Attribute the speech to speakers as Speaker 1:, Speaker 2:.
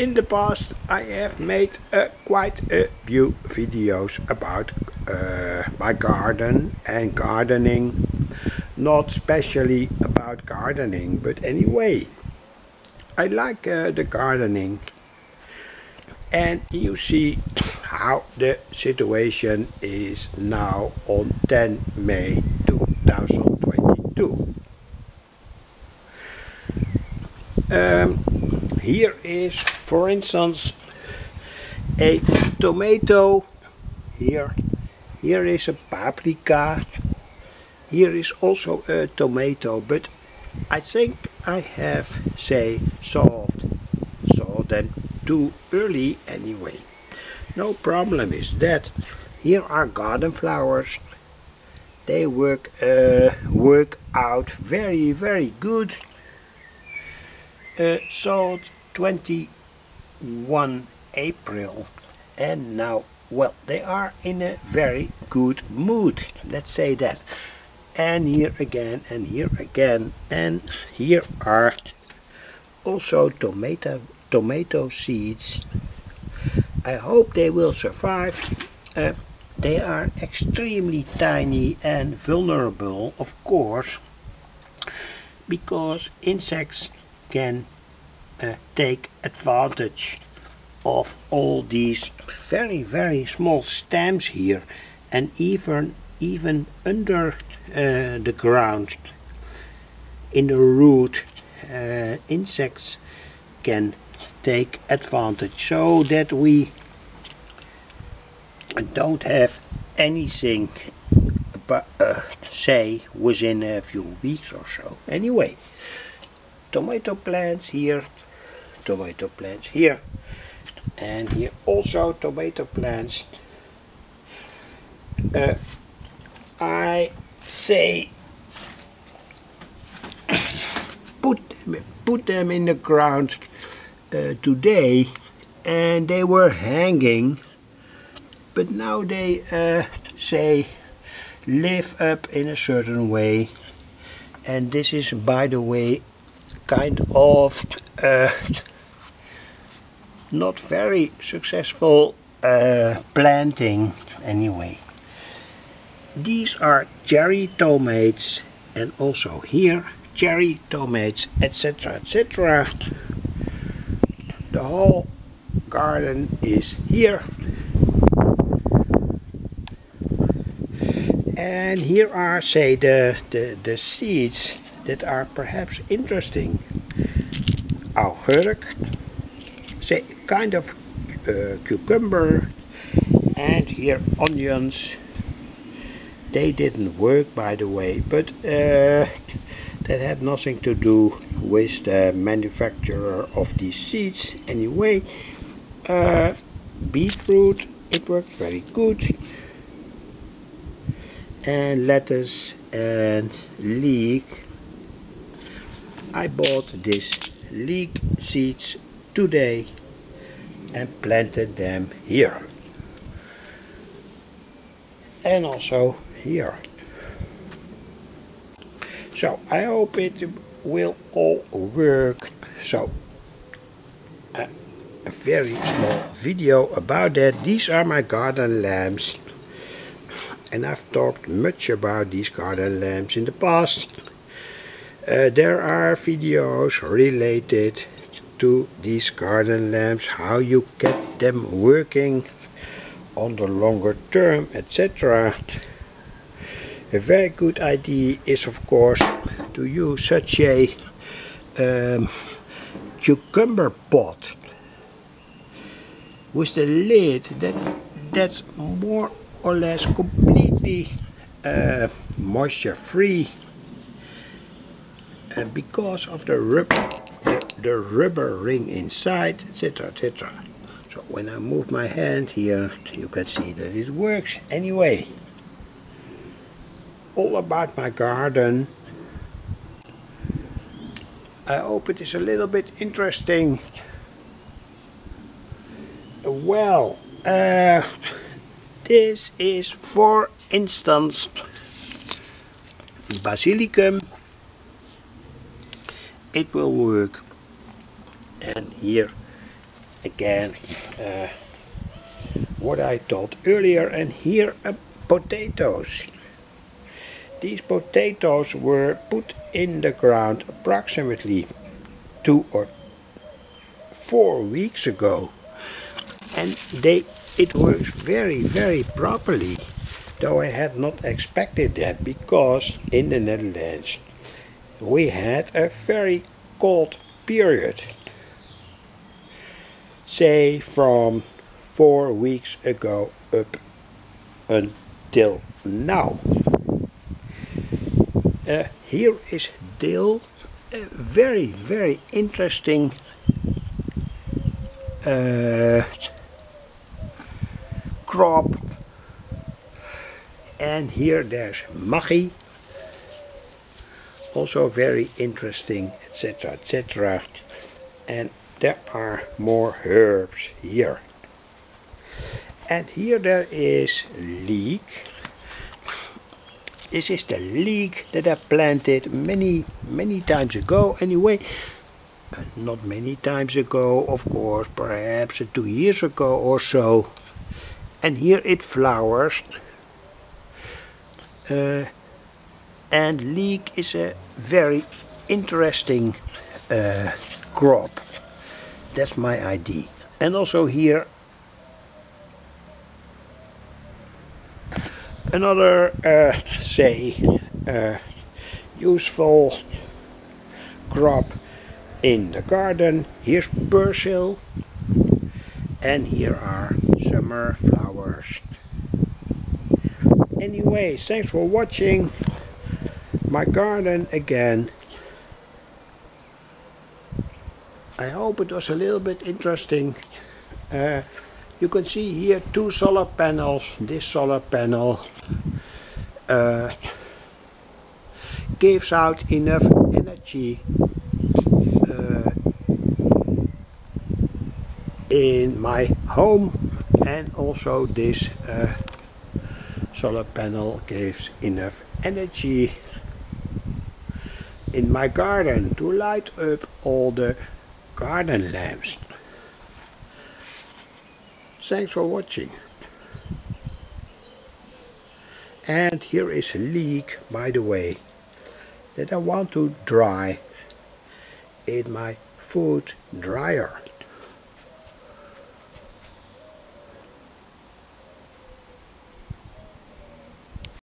Speaker 1: In the past I have made quite a few videos about my garden and gardening. Not specially about gardening, but anyway, I like the gardening. And you see how the situation is now on 10 May 2022. Here is, for instance, a tomato. Here is a paprika. Here is also a tomato, but I think I have, saw them too early anyway. No problem is that. Here are garden flowers. They work out very good. Sold 21 April, and now, well, they are in a very good mood, let's say that. And here again, and here again, and here are also tomato seeds. I hope they will survive. They are extremely tiny and vulnerable, of course, because insects can take advantage of all these very small stems here, and even under the ground in the root, insects can take advantage, so that we don't have anything but say within a few weeks or so. Anyway, tomato plants here, and here also tomato plants. I say put them in the ground today, and they were hanging, but now they say live up in a certain way. And this is, by the way, kind of not very successful planting anyway. These are cherry tomatoes, and also here cherry tomatoes, etc. The whole garden is here. And here are, say, the seeds that are perhaps interesting. Augurk, say, kind of cucumber, and here onions. They didn't work, by the way, but that had nothing to do with the manufacturer of these seeds. Anyway, beetroot, it worked very good. And lettuce and leek. I bought these leek seeds today and planted them here. And also here. So I hope it will all work. So a very small video about that. These are my garden lamps, and I've talked much about these garden lamps in the past. There are videos related to these garden lamps, how you get them working on the longer term, etc. A very good idea is, of course, to use such a cucumber pot with the lid that's more or less completely moisture free, and because of the rubber ring inside, etc. So when I move my hand here, you can see that it works. Anyway, all about my garden. I hope it is a little bit interesting. Well, this is, for instance, basilicum. It will work. And here again what I told earlier, and here are potatoes. These potatoes were put in the ground approximately 2 or 4 weeks ago, and it works very properly, though I had not expected that, because in the Netherlands we had a very cold period, say from 4 weeks ago up until now. Here is dill, a very interesting crop, and here there's maggi, also very interesting, etc. And there are more herbs here. And here there is leek. This is the leek that I planted many times ago. Anyway, not many times ago, of course, perhaps 2 years ago or so. And here it flowers. And leek is a very interesting crop. That's my idea. And also here another useful crop in the garden. Here's basil, and here are summer flowers. Anyway, thanks for watching my garden again. I hope it was a little bit interesting. You can see here 2 solar panels. This solar panel gives out enough energy in my home, and also this solar panel gives enough energy in my garden to light up all the garden lamps. Thanks for watching. And here is a leek, by the way, that I want to dry in my food dryer.